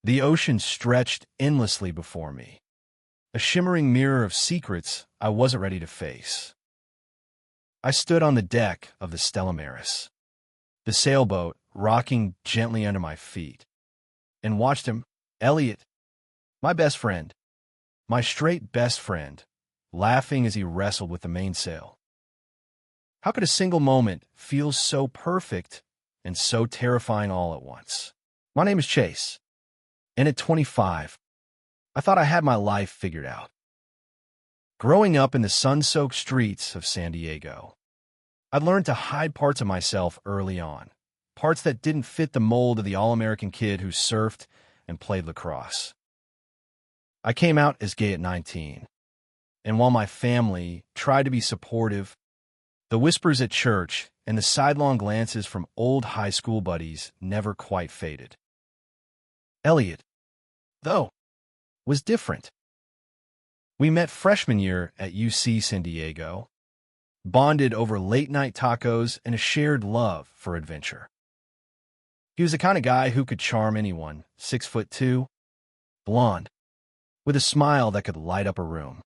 The ocean stretched endlessly before me, a shimmering mirror of secrets I wasn't ready to face. I stood on the deck of the Stella Maris, the sailboat rocking gently under my feet, and watched him, Elliot, my best friend, my straight best friend, laughing as he wrestled with the mainsail. How could a single moment feel so perfect and so terrifying all at once? My name is Chase, and at 25, I thought I had my life figured out. Growing up in the sun-soaked streets of San Diego, I'd learned to hide parts of myself early on, parts that didn't fit the mold of the all-American kid who surfed and played lacrosse. I came out as gay at 19, and while my family tried to be supportive, the whispers at church and the sidelong glances from old high school buddies never quite faded. Elliot, though, was different. We met freshman year at UC San Diego, bonded over late-night tacos and a shared love for adventure. He was the kind of guy who could charm anyone, 6'2", blonde, with a smile that could light up a room.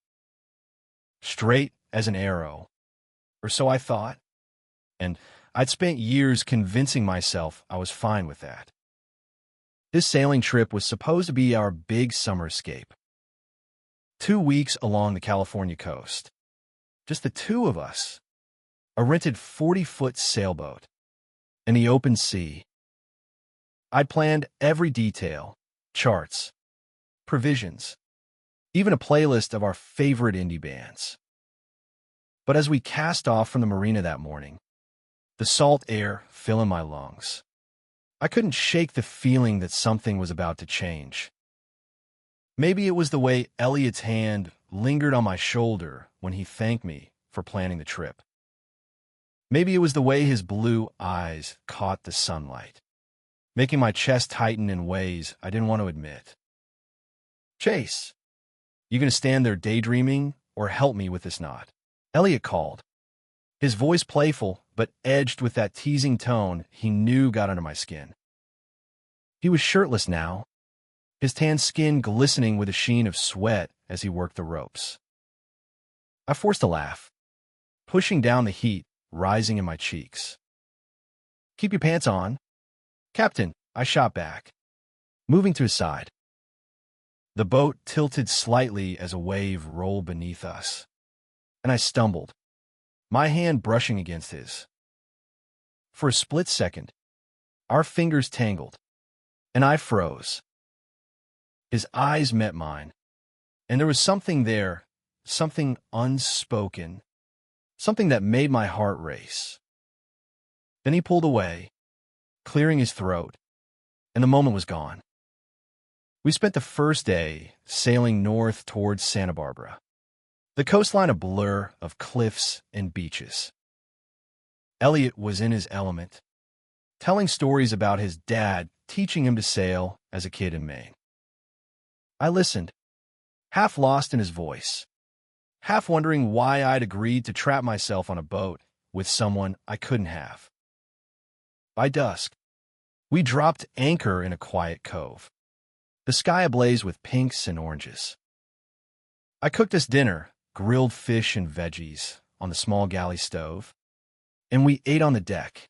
Straight as an arrow, or so I thought, and I'd spent years convincing myself I was fine with that. This sailing trip was supposed to be our big summer escape. 2 weeks along the California coast. Just the two of us. A rented 40-foot sailboat. In the open sea. I'd planned every detail. Charts. Provisions. Even a playlist of our favorite indie bands. But as we cast off from the marina that morning, the salt air filling my lungs, I couldn't shake the feeling that something was about to change. Maybe it was the way Elliot's hand lingered on my shoulder when he thanked me for planning the trip. Maybe it was the way his blue eyes caught the sunlight, making my chest tighten in ways I didn't want to admit. Chase, you gonna stand there daydreaming or help me with this knot? Elliot called, his voice playful but edged with that teasing tone he knew got under my skin. He was shirtless now, his tan skin glistening with a sheen of sweat as he worked the ropes. I forced a laugh, pushing down the heat rising in my cheeks. Keep your pants on. Captain, I shot back, moving to his side. The boat tilted slightly as a wave rolled beneath us, and I stumbled, my hand brushing against his. For a split second, our fingers tangled, and I froze. His eyes met mine, and there was something there, something unspoken, something that made my heart race. Then he pulled away, clearing his throat, and the moment was gone. We spent the first day sailing north towards Santa Barbara, the coastline a blur of cliffs and beaches. Elliot was in his element, telling stories about his dad teaching him to sail as a kid in Maine. I listened, half lost in his voice, half wondering why I'd agreed to trap myself on a boat with someone I couldn't have. By dusk, we dropped anchor in a quiet cove, the sky ablaze with pinks and oranges. I cooked us dinner, grilled fish and veggies, on the small galley stove, and we ate on the deck,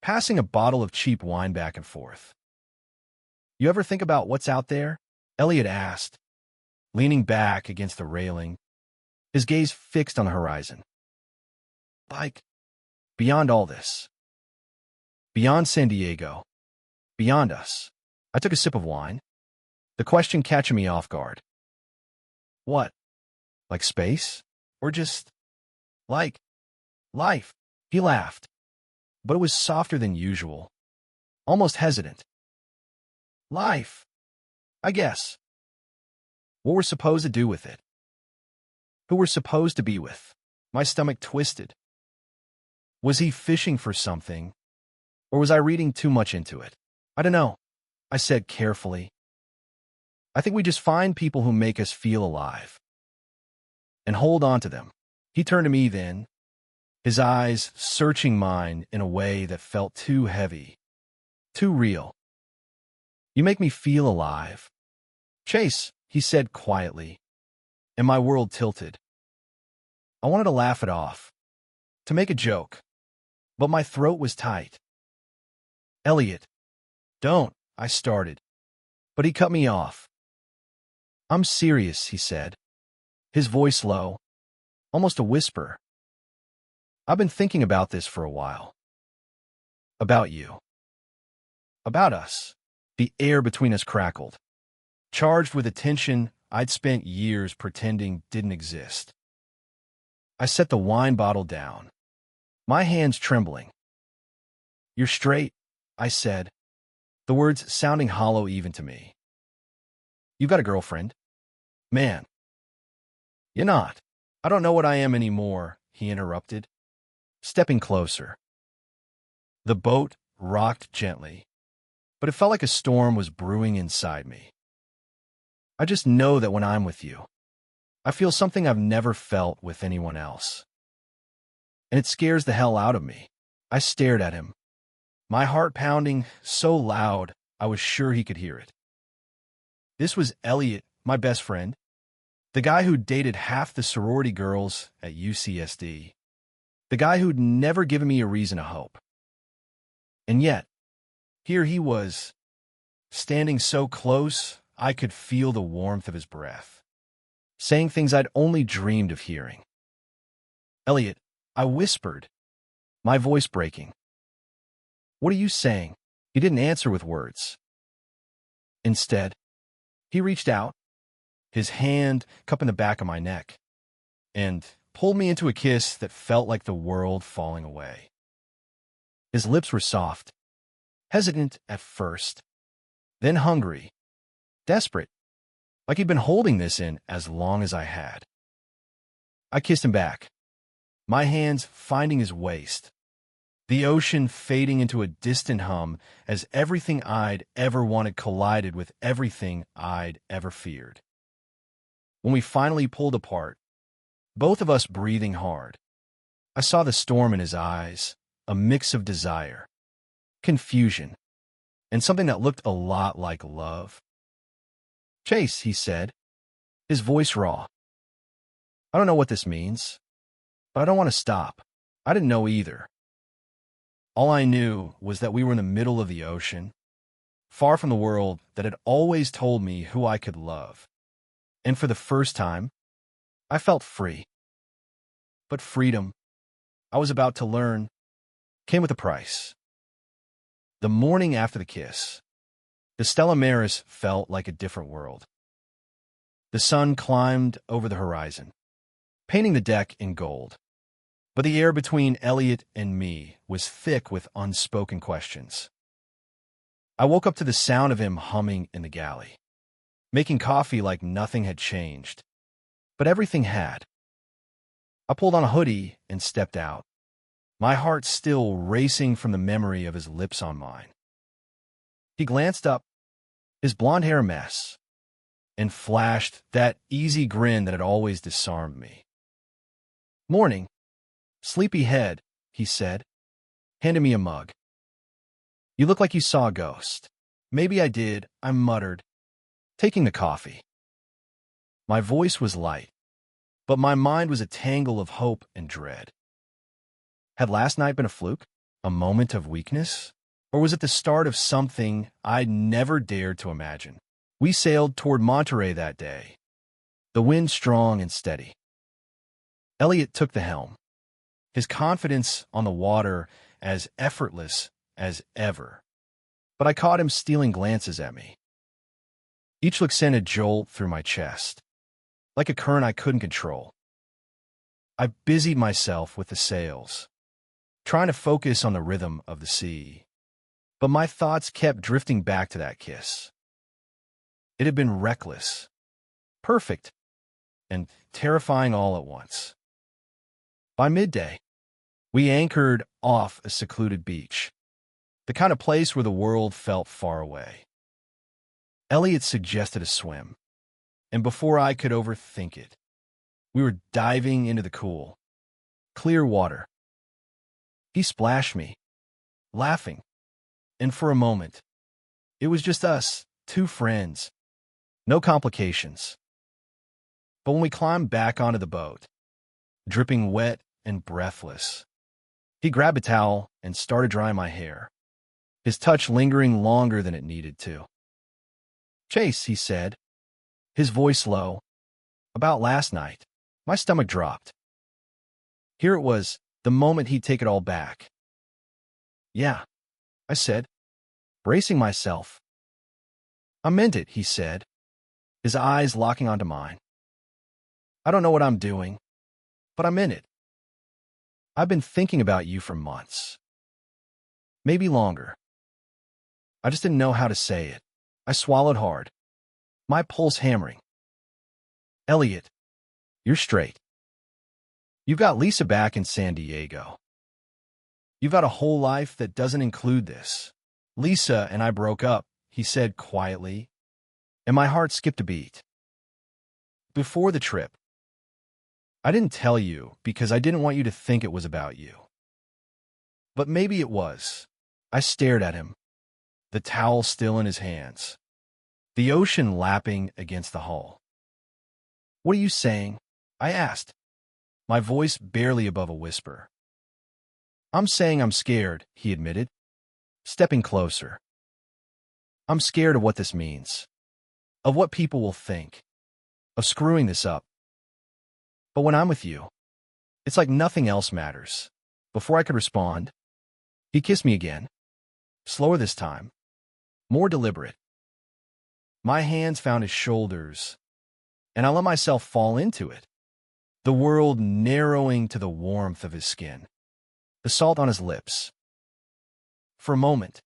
passing a bottle of cheap wine back and forth. You ever think about what's out there? Elliot asked, leaning back against the railing, his gaze fixed on the horizon. Like, beyond all this. Beyond San Diego. Beyond us. I took a sip of wine, the question catching me off guard. What? Like space? Or just, like, life? He laughed, but it was softer than usual, almost hesitant. Life, I guess. What we're supposed to do with it. Who we're supposed to be with. My stomach twisted. Was he fishing for something, or was I reading too much into it? I don't know, I said carefully. I think we just find people who make us feel alive and hold on to them. He turned to me then, his eyes searching mine in a way that felt too heavy, too real. You make me feel alive. Chase, he said quietly, and my world tilted. I wanted to laugh it off, to make a joke, but my throat was tight. Elliot, don't, I started, but he cut me off. I'm serious, he said, his voice low, almost a whisper. I've been thinking about this for a while. About you. About us. The air between us crackled, charged with a tension I'd spent years pretending didn't exist. I set the wine bottle down, my hands trembling. You're straight, I said, the words sounding hollow even to me. You got a girlfriend? Man. You're not. I don't know what I am anymore, he interrupted, stepping closer. The boat rocked gently, but it felt like a storm was brewing inside me. I just know that when I'm with you, I feel something I've never felt with anyone else. And it scares the hell out of me. I stared at him, my heart pounding so loud I was sure he could hear it. This was Elliot, my best friend, the guy who'd dated half the sorority girls at UCSD, the guy who'd never given me a reason to hope. And yet, here he was, standing so close I could feel the warmth of his breath, saying things I'd only dreamed of hearing. Elliot, I whispered, my voice breaking. What are you saying? He didn't answer with words. Instead, he reached out, his hand cupping the back of my neck, and pulled me into a kiss that felt like the world falling away. His lips were soft, hesitant at first, then hungry, desperate, like he'd been holding this in as long as I had. I kissed him back, my hands finding his waist, the ocean fading into a distant hum as everything I'd ever wanted collided with everything I'd ever feared. When we finally pulled apart, both of us breathing hard, I saw the storm in his eyes, a mix of desire, confusion, and something that looked a lot like love. Chase, he said, his voice raw. I don't know what this means, but I don't want to stop. I didn't know either. All I knew was that we were in the middle of the ocean, far from the world that had always told me who I could love. And for the first time, I felt free. But freedom, I was about to learn, came with a price. The morning after the kiss, the Stella Maris felt like a different world. The sun climbed over the horizon, painting the deck in gold. But the air between Elliot and me was thick with unspoken questions. I woke up to the sound of him humming in the galley, making coffee like nothing had changed. But everything had. I pulled on a hoodie and stepped out, my heart still racing from the memory of his lips on mine. He glanced up, his blonde hair a mess, and flashed that easy grin that had always disarmed me. Morning. Sleepy head, he said, handing me a mug. You look like you saw a ghost. Maybe I did, I muttered, taking the coffee. My voice was light, but my mind was a tangle of hope and dread. Had last night been a fluke, a moment of weakness, or was it the start of something I'd never dared to imagine? We sailed toward Monterey that day, the wind strong and steady. Elliot took the helm, his confidence on the water as effortless as ever. But I caught him stealing glances at me. Each look sent a jolt through my chest, like a current I couldn't control. I busied myself with the sails, trying to focus on the rhythm of the sea. But my thoughts kept drifting back to that kiss. It had been reckless, perfect, and terrifying all at once. By midday, we anchored off a secluded beach, the kind of place where the world felt far away. Elliot suggested a swim, and before I could overthink it, we were diving into the cool, clear water. He splashed me, laughing, and for a moment, it was just us, Two friends. No complications. But when we climbed back onto the boat, dripping wet and breathless, he grabbed a towel and started drying my hair, his touch lingering longer than it needed to. "Chase," he said, his voice low. "About last night." My stomach dropped. Here it was, the moment he'd take it all back. "Yeah," I said, bracing myself. "I meant it," he said, his eyes locking onto mine. "I don't know what I'm doing, but I'm in it. I've been thinking about you for months. Maybe longer. I just didn't know how to say it." I swallowed hard, my pulse hammering. "Elliot, you're straight. You've got Lisa back in San Diego. You've got a whole life that doesn't include this." "Lisa and I broke up," he said quietly, and my heart skipped a beat. "Before the trip. I didn't tell you because I didn't want you to think it was about you. But maybe it was." I stared at him, the towel still in his hands, the ocean lapping against the hull. "What are you saying?" I asked, my voice barely above a whisper. "I'm saying I'm scared," he admitted, stepping closer. "I'm scared of what this means, of what people will think, of screwing this up. But when I'm with you, it's like nothing else matters." Before I could respond, he kissed me again, slower this time, more deliberate. My hands found his shoulders, and I let myself fall into it, the world narrowing to the warmth of his skin, the salt on his lips. For a moment,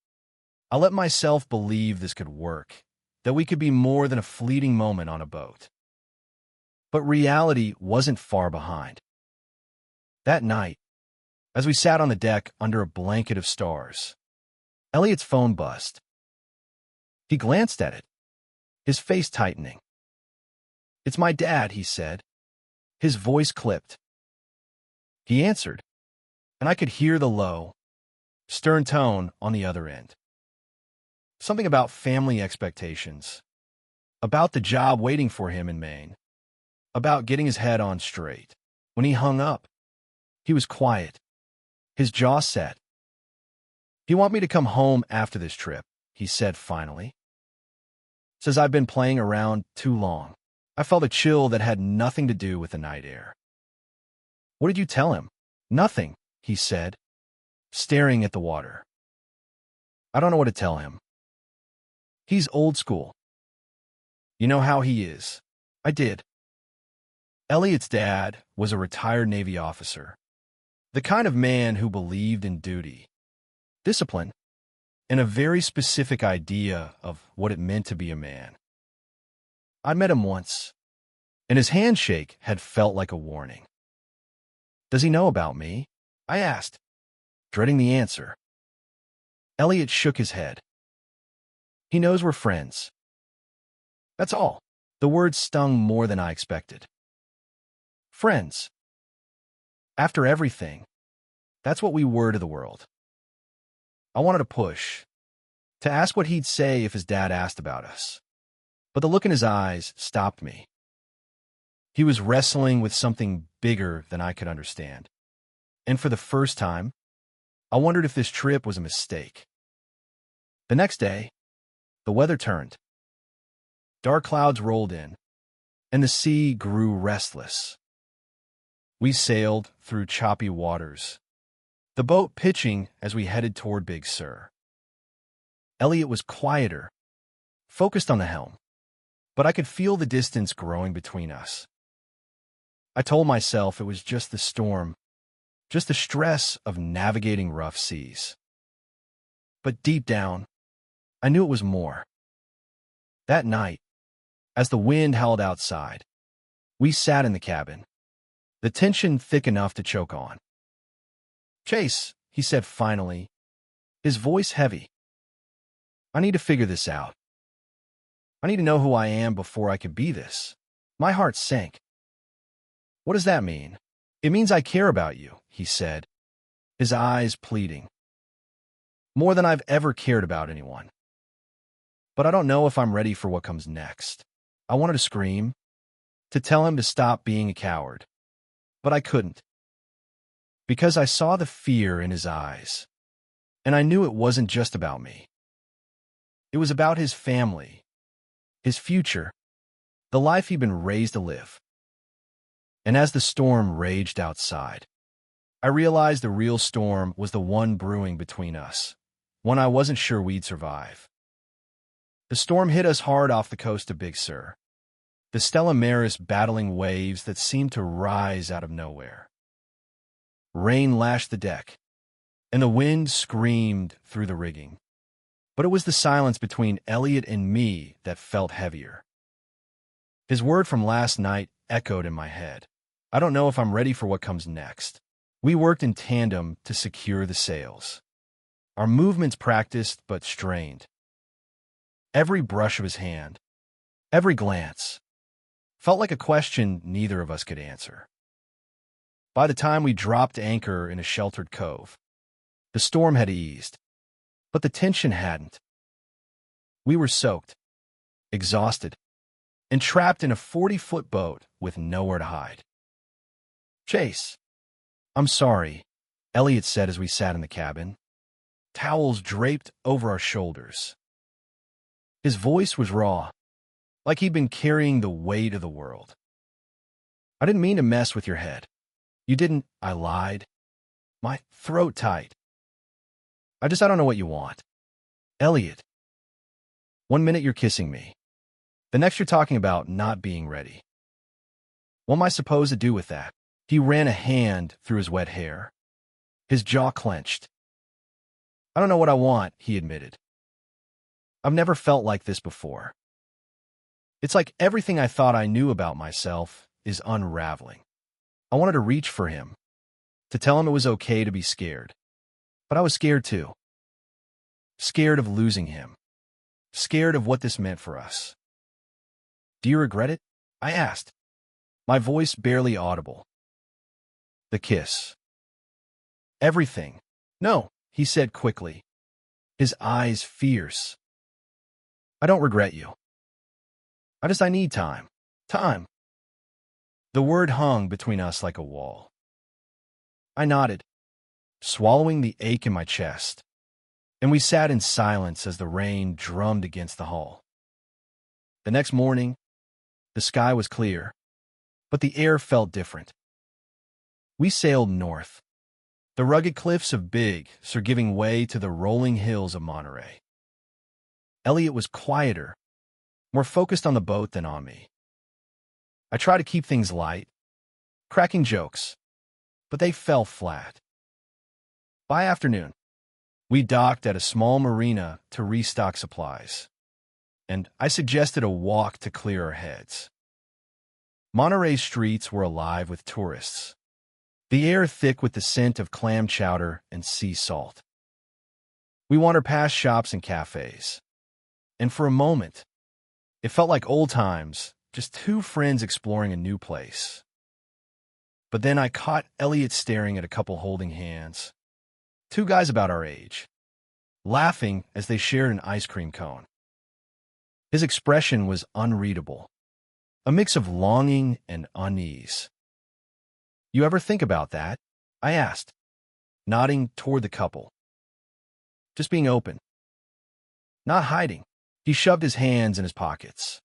I let myself believe this could work, that we could be more than a fleeting moment on a boat. But reality wasn't far behind. That night, as we sat on the deck under a blanket of stars, Elliot's phone buzzed. He glanced at it, his face tightening. "It's my dad," he said, his voice clipped. He answered, and I could hear the low, stern tone on the other end. Something about family expectations, about the job waiting for him in Maine, about getting his head on straight. When he hung up, he was quiet, his jaw set. "He want me to come home after this trip," he said finally. "Says I've been playing around too long." I felt a chill that had nothing to do with the night air. "What did you tell him?" "Nothing," he said, staring at the water. "I don't know what to tell him. He's old school. You know how he is." I did. Elliot's dad was a retired Navy officer, the kind of man who believed in duty, discipline, and a very specific idea of what it meant to be a man. I'd met him once, and his handshake had felt like a warning. "Does he know about me?" I asked, dreading the answer. Elliot shook his head. "He knows we're friends. That's all." The words stung more than I expected. Friends. After everything, that's what we were to the world. I wanted to push, to ask what he'd say if his dad asked about us. But the look in his eyes stopped me. He was wrestling with something bigger than I could understand. And for the first time, I wondered if this trip was a mistake. The next day, the weather turned. Dark clouds rolled in, and the sea grew restless. We sailed through choppy waters, the boat pitching as we headed toward Big Sur. Elliot was quieter, focused on the helm, but I could feel the distance growing between us. I told myself it was just the storm, just the stress of navigating rough seas. But deep down, I knew it was more. That night, as the wind howled outside, we sat in the cabin, the tension thick enough to choke on. "Chase," he said finally, his voice heavy. "I need to figure this out. I need to know who I am before I could be this." My heart sank. "What does that mean?" "It means I care about you," he said, his eyes pleading. "More than I've ever cared about anyone." but I don't know if I'm ready for what comes next. I wanted to scream, to tell him to stop being a coward, but I couldn't, because I saw the fear in his eyes, and I knew it wasn't just about me. It was about his family, his future, the life he'd been raised to live. And as the storm raged outside, I realized the real storm was the one brewing between us, one I wasn't sure we'd survive. The storm hit us hard off the coast of Big Sur, the Stella Maris battling waves that seemed to rise out of nowhere. Rain lashed the deck, and the wind screamed through the rigging. But it was the silence between Elliot and me that felt heavier. His word from last night echoed in my head. I don't know if I'm ready for what comes next. We worked in tandem to secure the sails. Our movements practiced but strained. Every brush of his hand, every glance, felt like a question neither of us could answer. By the time we dropped anchor in a sheltered cove, the storm had eased, but the tension hadn't. We were soaked, exhausted, and trapped in a 40-foot boat with nowhere to hide. "Chase, I'm sorry," Elliot said as we sat in the cabin, towels draped over our shoulders. His voice was raw, like he'd been carrying the weight of the world. "I didn't mean to mess with your head." "You didn't," I lied, my throat tight. I don't know what you want." "Elliot, one minute you're kissing me. The next you're talking about not being ready. What am I supposed to do with that?" He ran a hand through his wet hair. His jaw clenched. "I don't know what I want," he admitted. "I've never felt like this before. It's like everything I thought I knew about myself is unraveling." I wanted to reach for him, to tell him it was okay to be scared. But I was scared too. Scared of losing him. Scared of what this meant for us. "Do you regret it?" I asked, my voice barely audible. "The kiss." "Everything." "No," he said quickly, his eyes fierce. "I don't regret you. I need time. Time." The word hung between us like a wall. I nodded, swallowing the ache in my chest, and we sat in silence as the rain drummed against the hull. The next morning, the sky was clear, but the air felt different. We sailed north, the rugged cliffs of Big Sur giving way to the rolling hills of Monterey. Elliot was quieter, more focused on the boat than on me. I tried to keep things light, cracking jokes, but they fell flat. By afternoon, we docked at a small marina to restock supplies, and I suggested a walk to clear our heads. Monterey's streets were alive with tourists, the air thick with the scent of clam chowder and sea salt. We wandered past shops and cafes, and for a moment, it felt like old times, just two friends exploring a new place. But then I caught Elliot staring at a couple holding hands, two guys about our age, laughing as they shared an ice cream cone. His expression was unreadable, a mix of longing and unease. "You ever think about that?" I asked, nodding toward the couple. "Just being open. Not hiding." He shoved his hands in his pockets,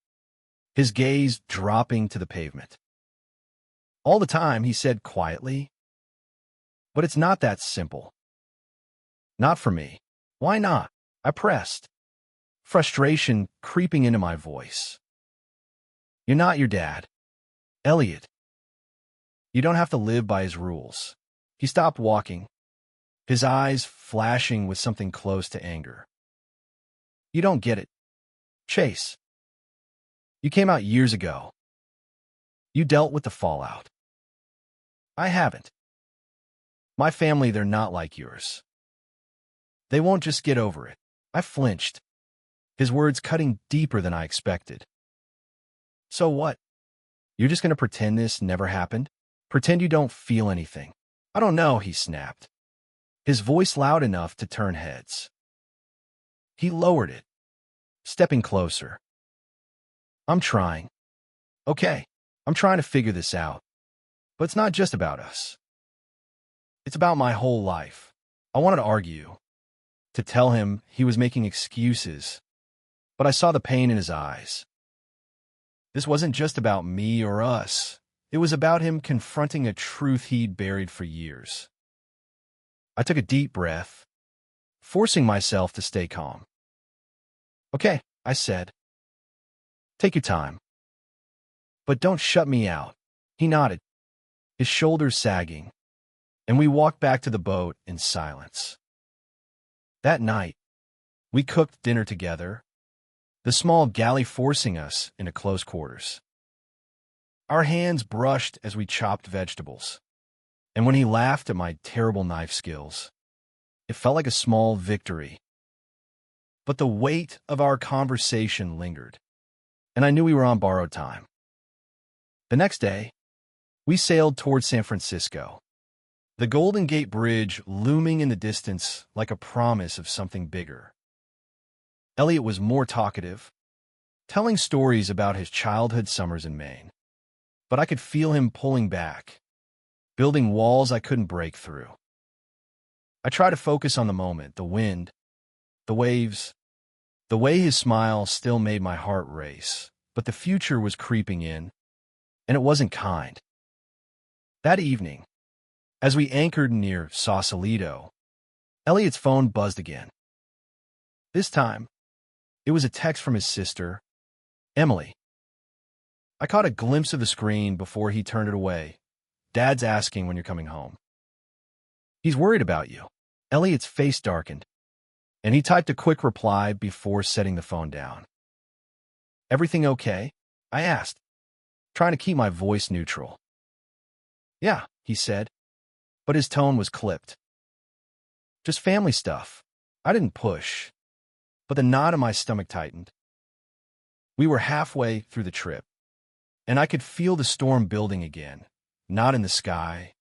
his gaze dropping to the pavement. "All the time," he said quietly. "But it's not that simple. Not for me." "Why not?" I pressed, frustration creeping into my voice. "You're not your dad, Elliot. You don't have to live by his rules." He stopped walking, his eyes flashing with something close to anger. "You don't get it, Chase. You came out years ago. You dealt with the fallout. I haven't. My family, they're not like yours. They won't just get over it." I flinched, his words cutting deeper than I expected. "So what? You're just going to pretend this never happened? Pretend you don't feel anything?" "I don't know," he snapped, his voice loud enough to turn heads. He lowered it, stepping closer. I'm trying. Okay, I'm trying to figure this out. But it's not just about us. It's about my whole life. I wanted to argue, to tell him he was making excuses, but I saw the pain in his eyes. This wasn't just about me or us. It was about him confronting a truth he'd buried for years. I took a deep breath, forcing myself to stay calm. Okay, I said. Take your time. But don't shut me out. He nodded, his shoulders sagging, and we walked back to the boat in silence. That night, we cooked dinner together, the small galley forcing us into close quarters. Our hands brushed as we chopped vegetables, and when he laughed at my terrible knife skills, it felt like a small victory. But the weight of our conversation lingered, and I knew we were on borrowed time. The next day, we sailed towards San Francisco, the Golden Gate Bridge looming in the distance like a promise of something bigger. Elliot was more talkative, telling stories about his childhood summers in Maine. But I could feel him pulling back, building walls I couldn't break through. I tried to focus on the moment, the wind, the waves, the way his smile still made my heart race, but the future was creeping in, and it wasn't kind. That evening, as we anchored near Sausalito, Elliot's phone buzzed again. This time, it was a text from his sister, Emily. I caught a glimpse of the screen before he turned it away. Dad's asking when you're coming home. He's worried about you. Elliot's face darkened, and he typed a quick reply before setting the phone down. Everything okay? I asked, trying to keep my voice neutral. Yeah, he said, but his tone was clipped. Just family stuff. I didn't push, but the knot in my stomach tightened. We were halfway through the trip, and I could feel the storm building again, not in the sky,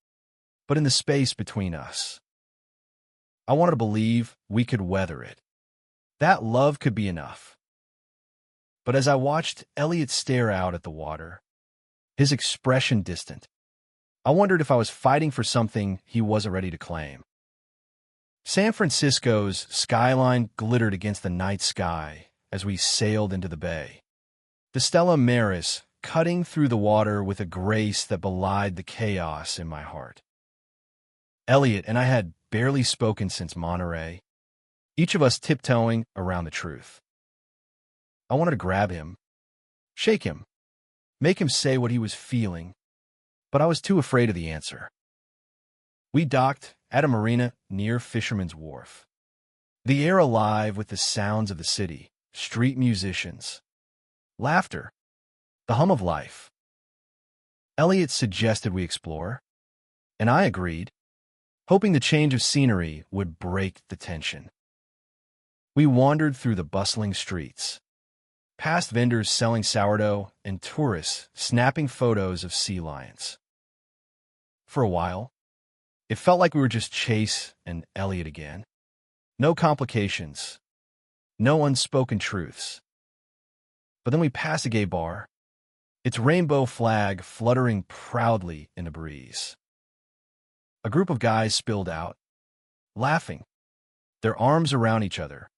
but in the space between us. I wanted to believe we could weather it. That love could be enough. But as I watched Elliot stare out at the water, his expression distant, I wondered if I was fighting for something he wasn't ready to claim. San Francisco's skyline glittered against the night sky as we sailed into the bay. The Stella Maris cutting through the water with a grace that belied the chaos in my heart. Elliot and I had barely spoken since Monterey, each of us tiptoeing around the truth. I wanted to grab him, shake him, make him say what he was feeling, but I was too afraid of the answer. We docked at a marina near Fisherman's Wharf, the air alive with the sounds of the city, street musicians, laughter, the hum of life. Elliot suggested we explore, and I agreed, hoping the change of scenery would break the tension. We wandered through the bustling streets, past vendors selling sourdough and tourists snapping photos of sea lions. For a while, it felt like we were just Chase and Elliot again. No complications, no unspoken truths. But then we passed a gay bar, its rainbow flag fluttering proudly in the breeze. A group of guys spilled out, laughing, their arms around each other,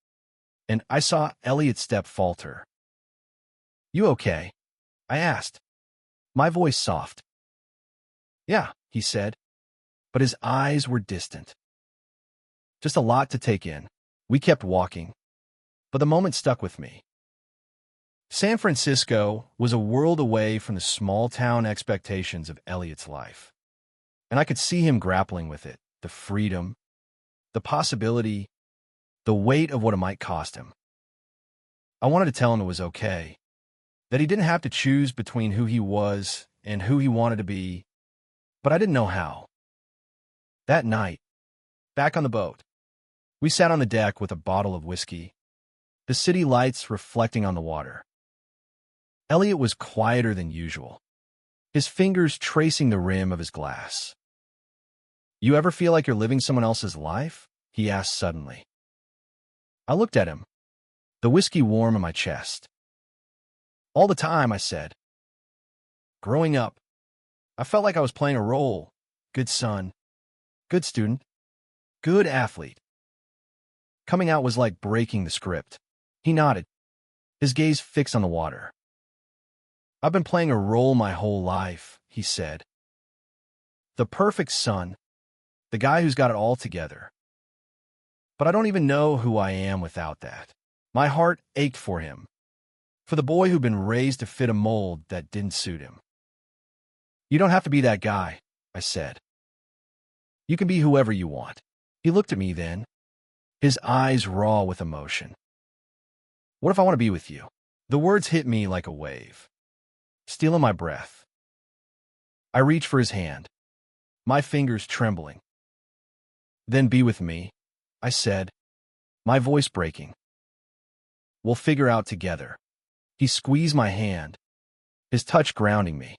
and I saw Elliot's step falter. You okay? I asked, my voice soft. Yeah, he said, but his eyes were distant. Just a lot to take in. We kept walking, but the moment stuck with me. San Francisco was a world away from the small-town expectations of Elliot's life, and I could see him grappling with it, the freedom, the possibility, the weight of what it might cost him. I wanted to tell him it was okay, that he didn't have to choose between who he was and who he wanted to be, but I didn't know how. That night, back on the boat, we sat on the deck with a bottle of whiskey, the city lights reflecting on the water. Elliot was quieter than usual, his fingers tracing the rim of his glass. You ever feel like you're living someone else's life? He asked suddenly. I looked at him, the whiskey warm in my chest. All the time, I said. Growing up, I felt like I was playing a role. Good son, good student, good athlete. Coming out was like breaking the script. He nodded, his gaze fixed on the water. I've been playing a role my whole life, he said. The perfect son, the guy who's got it all together. But I don't even know who I am without that. My heart ached for him, for the boy who'd been raised to fit a mold that didn't suit him. You don't have to be that guy, I said. You can be whoever you want. He looked at me then, his eyes raw with emotion. What if I want to be with you? The words hit me like a wave, stealing my breath. I reached for his hand, my fingers trembling. Then be with me, I said, my voice breaking. We'll figure out together. He squeezed my hand, his touch grounding me.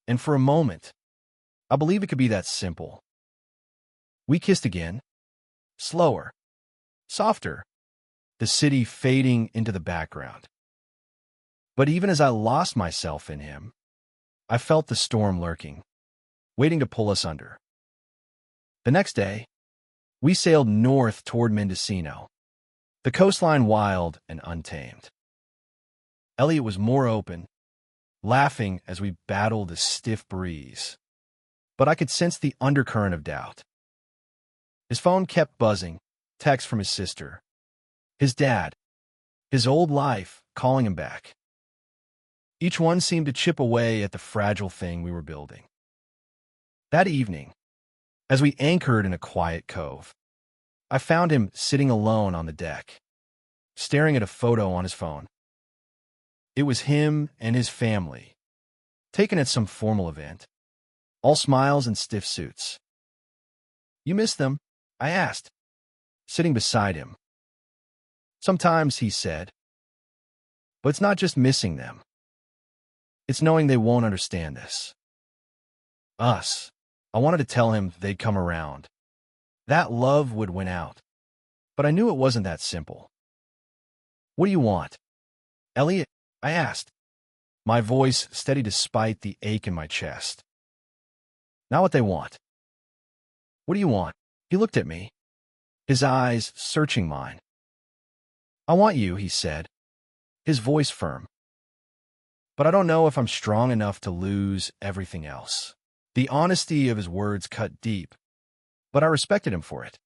And for a moment, I believe it could be that simple. We kissed again, slower, softer, the city fading into the background. But even as I lost myself in him, I felt the storm lurking, waiting to pull us under. The next day, we sailed north toward Mendocino, the coastline wild and untamed. Elliot was more open, laughing as we battled the stiff breeze. But I could sense the undercurrent of doubt. His phone kept buzzing, texts from his sister, his dad, his old life calling him back. Each one seemed to chip away at the fragile thing we were building. That evening, as we anchored in a quiet cove, I found him sitting alone on the deck, staring at a photo on his phone. It was him and his family, taken at some formal event, all smiles and stiff suits. You miss them? I asked, sitting beside him. Sometimes, he said. But it's not just missing them. It's knowing they won't understand this. Us. I wanted to tell him they'd come around. That love would win out. But I knew it wasn't that simple. What do you want? Elliot? I asked, my voice steady despite the ache in my chest. Not what they want. What do you want? He looked at me, his eyes searching mine. I want you, he said, his voice firm. But I don't know if I'm strong enough to lose everything else. The honesty of his words cut deep, but I respected him for it.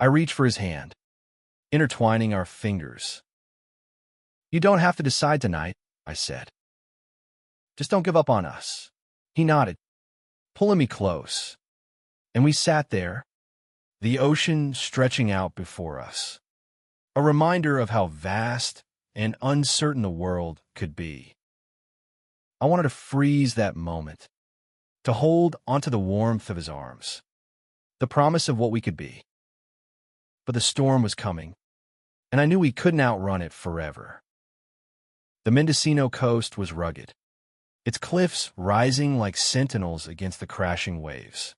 I reached for his hand, intertwining our fingers. You don't have to decide tonight, I said. Just don't give up on us. He nodded, pulling me close, and we sat there, the ocean stretching out before us, a reminder of how vast and uncertain the world could be. I wanted to freeze that moment, to hold onto the warmth of his arms, the promise of what we could be. But the storm was coming, and I knew we couldn't outrun it forever. The Mendocino coast was rugged, its cliffs rising like sentinels against the crashing waves.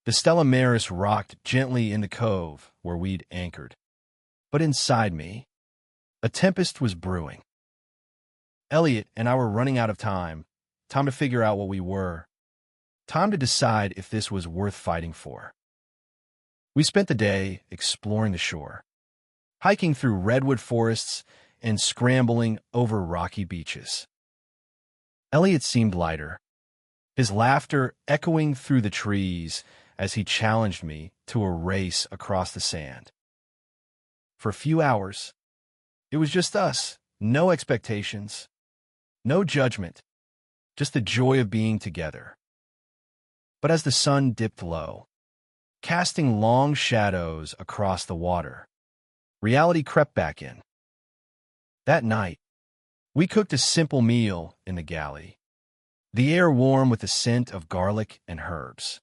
The Stella Maris rocked gently in the cove where we'd anchored. But inside me, a tempest was brewing. Elliot and I were running out of time to figure out what we were, time to decide if this was worth fighting for. We spent the day exploring the shore, hiking through redwood forests and scrambling over rocky beaches. Elliot seemed lighter, his laughter echoing through the trees as he challenged me to a race across the sand. For a few hours, it was just us, no expectations, no judgment, just the joy of being together. But as the sun dipped low, casting long shadows across the water, reality crept back in. That night, we cooked a simple meal in the galley, the air warm with the scent of garlic and herbs.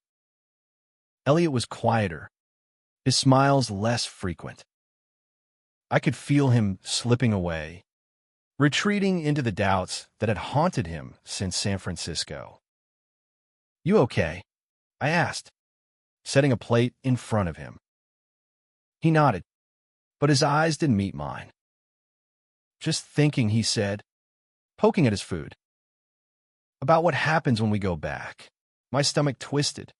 Elliot was quieter, his smiles less frequent. I could feel him slipping away, retreating into the doubts that had haunted him since San Francisco. You okay? I asked, setting a plate in front of him. He nodded, But his eyes didn't meet mine. "Just thinking," he said, poking at his food. "About what happens when we go back." My stomach twisted.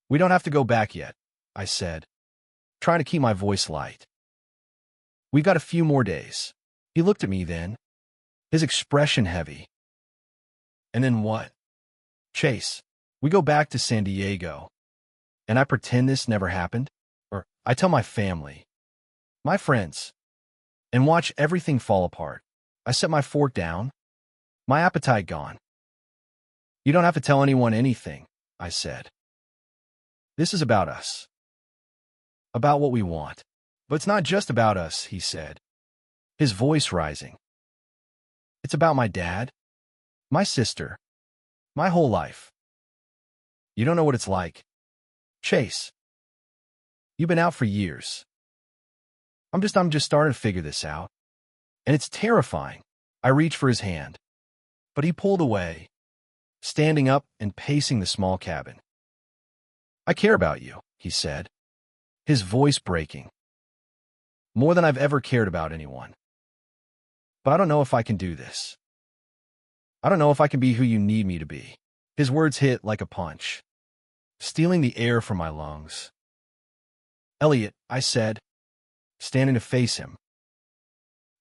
"We don't have to go back yet," I said, trying to keep my voice light. "We've got a few more days." He looked at me then, his expression heavy. "And then what?" "Chase, we go back to San Diego, and I pretend this never happened? Or I tell my family, my friends, and watch everything fall apart. I set my fork down, my appetite gone." "You don't have to tell anyone anything," I said. "This is about us. About what we want." "But it's not just about us," he said, his voice rising. "It's about my dad, my sister, my whole life. You don't know what it's like. Chase, you've been out for years. I'm just starting to figure this out. And it's terrifying." I reached for his hand, but he pulled away, standing up and pacing the small cabin. "I care about you," he said, his voice breaking. "More than I've ever cared about anyone. But I don't know if I can do this. I don't know if I can be who you need me to be." His words hit like a punch, stealing the air from my lungs. "Elliot," I said, standing to face him,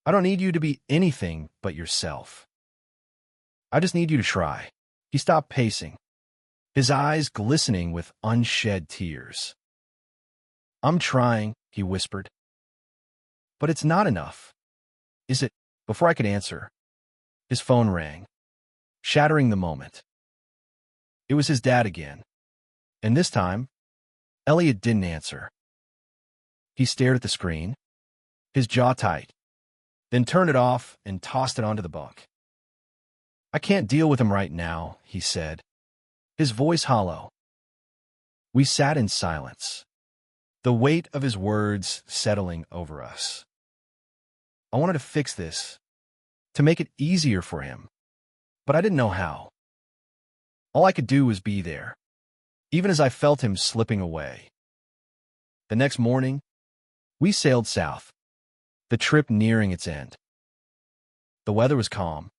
"I don't need you to be anything but yourself. I just need you to try." He stopped pacing, his eyes glistening with unshed tears. "I'm trying," he whispered. "But it's not enough. Is it?" Before I could answer, his phone rang, shattering the moment. It was his dad again, and this time, Elliot didn't answer. He stared at the screen, his jaw tight, then turned it off and tossed it onto the bunk. "I can't deal with him right now," he said, his voice hollow. We sat in silence, the weight of his words settling over us. I wanted to fix this, to make it easier for him, but I didn't know how. All I could do was be there, even as I felt him slipping away. The next morning, we sailed south, the trip nearing its end. The weather was calm,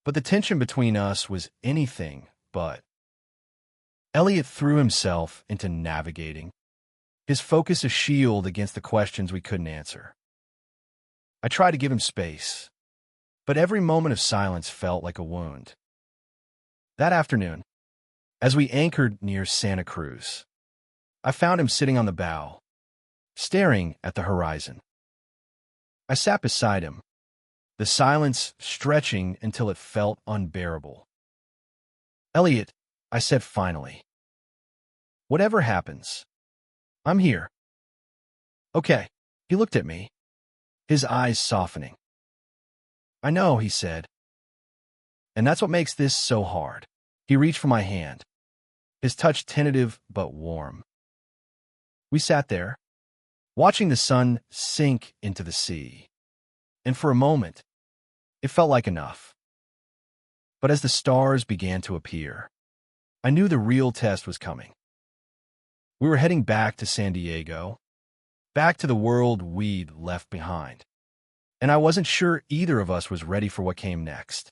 but the tension between us was anything but. Elliot threw himself into navigating, his focus a shield against the questions we couldn't answer. I tried to give him space, but every moment of silence felt like a wound. That afternoon, as we anchored near Santa Cruz, I found him sitting on the bow, staring at the horizon. I sat beside him, the silence stretching until it felt unbearable. "Elliot," I said finally, "whatever happens, I'm here." "Okay." He looked at me, his eyes softening. "I know," he said. "And that's what makes this so hard." He reached for my hand, his touch tentative but warm. We sat there, watching the sun sink into the sea. And for a moment, it felt like enough. But as the stars began to appear, I knew the real test was coming. We were heading back to San Diego, back to the world we'd left behind. And I wasn't sure either of us was ready for what came next.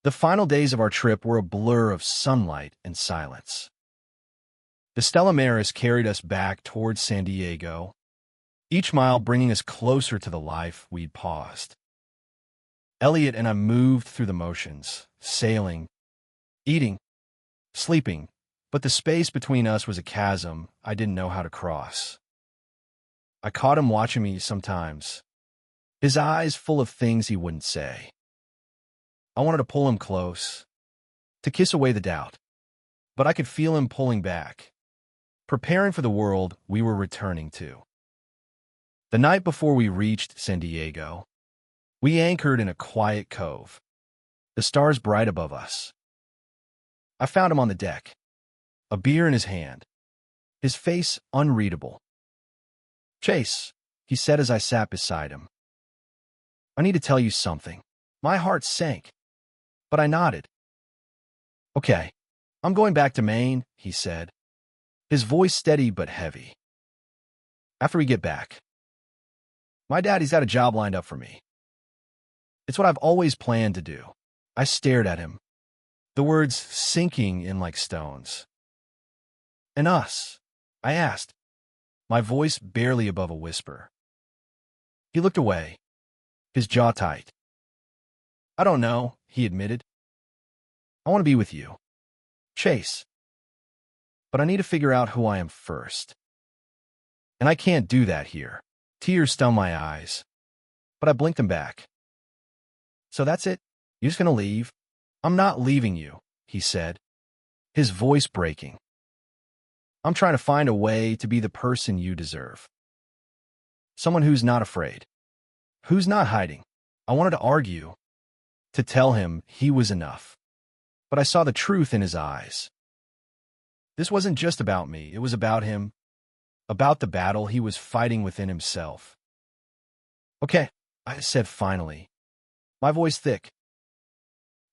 The final days of our trip were a blur of sunlight and silence. The Stella Maris carried us back towards San Diego, each mile bringing us closer to the life we'd paused. Elliot and I moved through the motions, sailing, eating, sleeping, but the space between us was a chasm I didn't know how to cross. I caught him watching me sometimes, his eyes full of things he wouldn't say. I wanted to pull him close, to kiss away the doubt, but I could feel him pulling back, preparing for the world we were returning to. The night before we reached San Diego, we anchored in a quiet cove, the stars bright above us. I found him on the deck, a beer in his hand, his face unreadable. "Chase," he said as I sat beside him, "I need to tell you something." My heart sank, but I nodded. "Okay, I'm going back to Maine," he said, his voice steady but heavy. "After we get back, My daddy's got a job lined up for me. It's what I've always planned to do. I stared at him, the words sinking in like stones. And us? I asked, my voice barely above a whisper. He looked away, his jaw tight. I don't know, he admitted. I want to be with you. Chase. But I need to figure out who I am first. And I can't do that here. Tears stung my eyes, but I blinked them back. So that's it? You're just going to leave? I'm not leaving you, he said, his voice breaking. I'm trying to find a way to be the person you deserve. Someone who's not afraid, who's not hiding. I wanted to argue, to tell him he was enough. But I saw the truth in his eyes. This wasn't just about me, it was about him, about the battle he was fighting within himself. Okay, I said finally, my voice thick.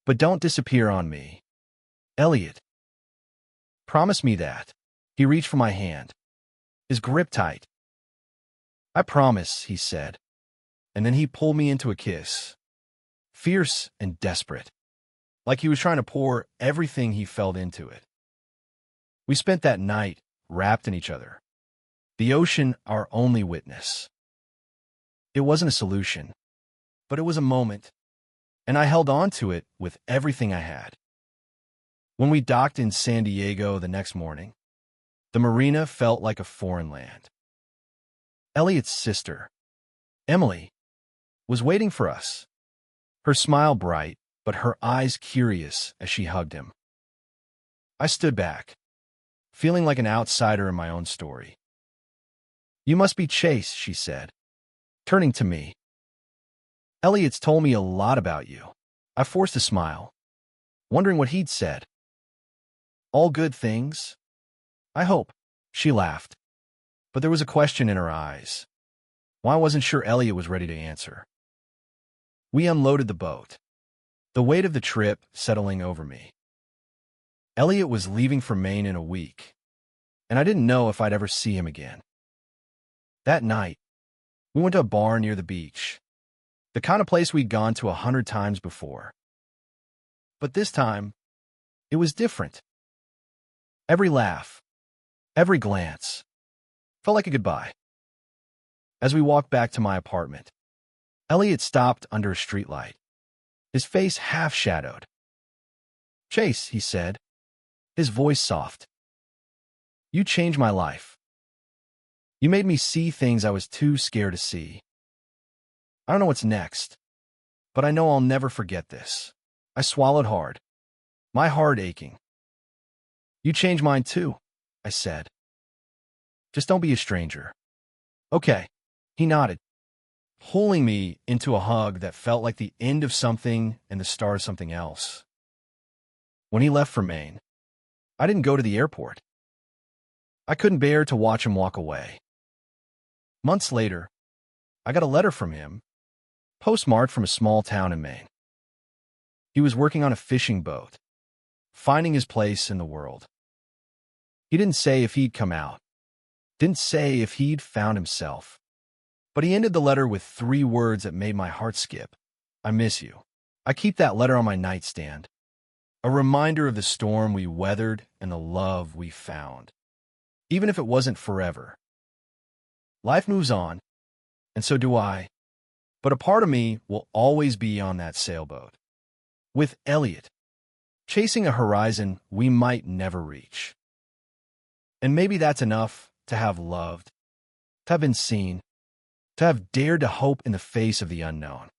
But don't disappear on me. Elliot. Promise me that. He reached for my hand, his grip tight. I promise, he said, and then he pulled me into a kiss, fierce and desperate, like he was trying to pour everything he felt into it. We spent that night wrapped in each other, the ocean our only witness. It wasn't a solution, but it was a moment, and I held on to it with everything I had. When we docked in San Diego the next morning, the marina felt like a foreign land. Elliot's sister, Emily, was waiting for us, her smile bright, but her eyes curious as she hugged him. I stood back, feeling like an outsider in my own story. You must be Chase, she said, turning to me. Elliot's told me a lot about you. I forced a smile, wondering what he'd said. All good things? I hope, she laughed. But there was a question in her eyes. Well, I wasn't sure Elliot was ready to answer. We unloaded the boat, the weight of the trip settling over me. Elliot was leaving for Maine in a week, and I didn't know if I'd ever see him again. That night, we went to a bar near the beach, the kind of place we'd gone to 100 times before. But this time, it was different. Every laugh, every glance, felt like a goodbye. As we walked back to my apartment, Elliot stopped under a streetlight, his face half-shadowed. Chase, he said, his voice soft. You changed my life. You made me see things I was too scared to see. I don't know what's next, but I know I'll never forget this. I swallowed hard, my heart aching. You changed mine too, I said. Just don't be a stranger. Okay, he nodded, pulling me into a hug that felt like the end of something and the start of something else. When he left for Maine, I didn't go to the airport. I couldn't bear to watch him walk away. Months later, I got a letter from him, postmarked from a small town in Maine. He was working on a fishing boat, finding his place in the world. He didn't say if he'd come out, didn't say if he'd found himself, but he ended the letter with 3 words that made my heart skip. I miss you. I keep that letter on my nightstand, a reminder of the storm we weathered and the love we found, even if it wasn't forever. Life moves on, and so do I, but a part of me will always be on that sailboat, with Elliot, chasing a horizon we might never reach. And maybe that's enough to have loved, to have been seen, to have dared to hope in the face of the unknown.